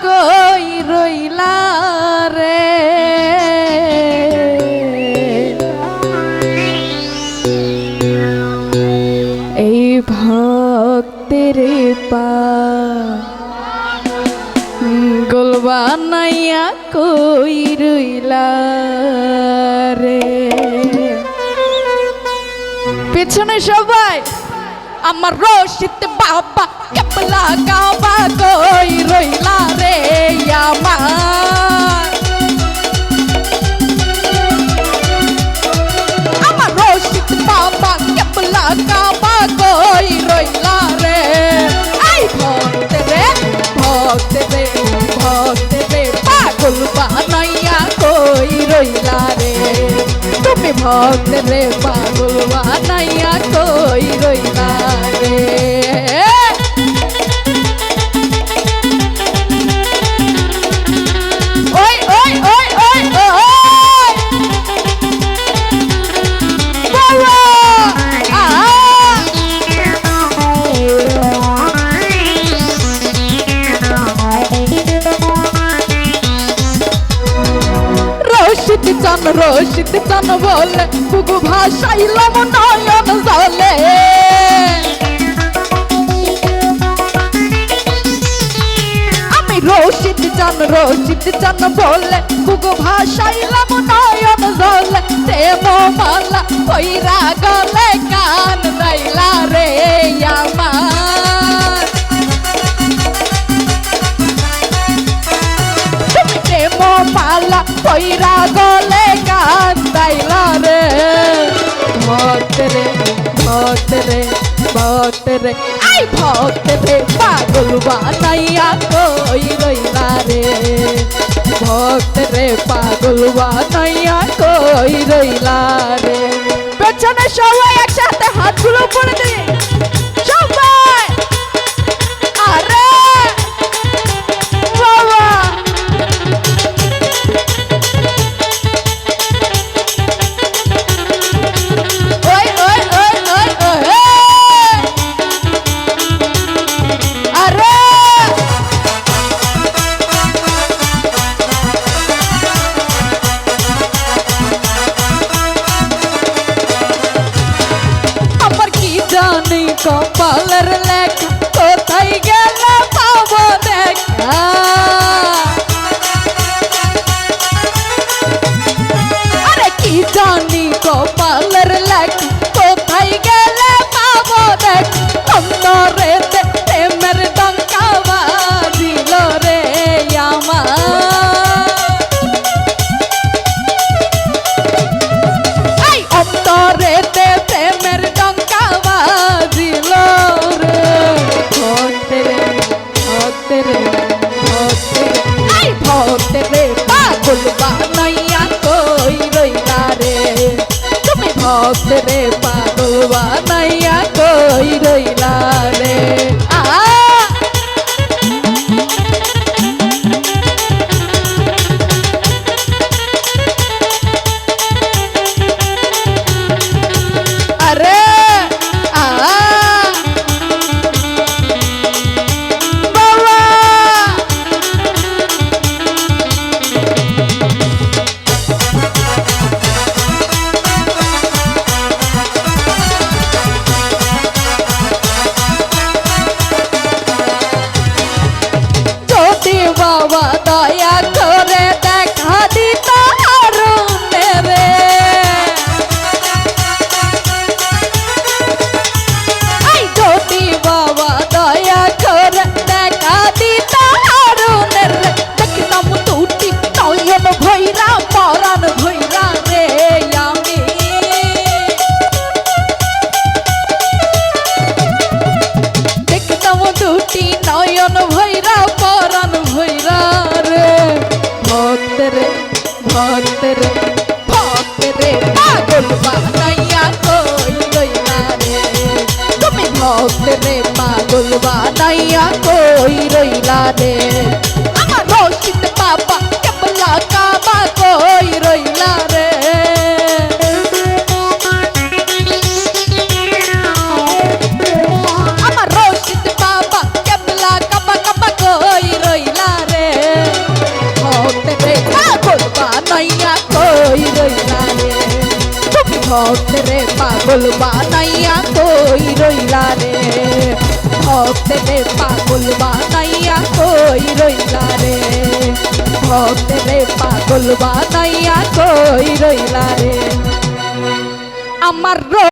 কই রইলা রে এই ভক্তের পাগল বানাইয়া কই রইলা রে। পেছনে সবাই আমার রশিদ বাবা কেবলা কাবা কই রইলা রে আমার রশিদ বাবা কেবলা কাবা কই রইলা রে। আই ভক্তে রে পাগল বানাইয়া কই রইলা রে। তুমি ভক্তে রে পাগল বানাইয়া কই রইলা রে। রশিদ চান বলে বুকু ভাসাইলাম নয়ন জলে। আমি রশিদ চান বলে বুকু ভাসাইলাম নয়ন জলে। প্রেম মালা কইরা গলে কান রাইলা রে আমার। তুমি প্রেম মালা কইরা গলে কান্দাইলা রে। ভক্ত রে আই ভক্ত রে পাগল বানাইয়া কই রইলা রে। ভক্ত রে পাগল বানাইয়া কই রইলা রে। পেছনে সবাই একসাথে হাতগুলো পড়ে দিয়ে সবাই আরে বাবা কপালের লেখা কোথায় গেলে পাবো দেখা। আরে কি জানি কপালের লেখা কোথায় গেলে পাবো দেখা। অন্তরেতে প্রেমের ডঙ্কা বাজিল রে আমার। এই অন্তরেতে প্রেমের ডঙ্কা বাজিল রে। ভক্তে রে পাগল বানাইয়া কই রইলা রে। তুমি ভক্তে রে পাগল বানাইয়া কই রইলা রে। বাবা দয়া করে দেখা দিত হারুনে রে। আই যদি বাবা দয়া করে দেখা দিত হারুনে রে। দেখতাম দুটি নয়ন ভৈরা পরাণ ভৈরা রে আমি। দেখতাম দুটি নয়ন ভৈরা পরাণ ভৈরা বানাইয়া কই রইলা রে তুমি ভক্তরে পাগল বানাইয়া কই রইলা রে ভক্তরে পাগল বানাইয়া কই রইলা রে ভক্তরে পাগল বানাইয়া কই রইলা রে আমার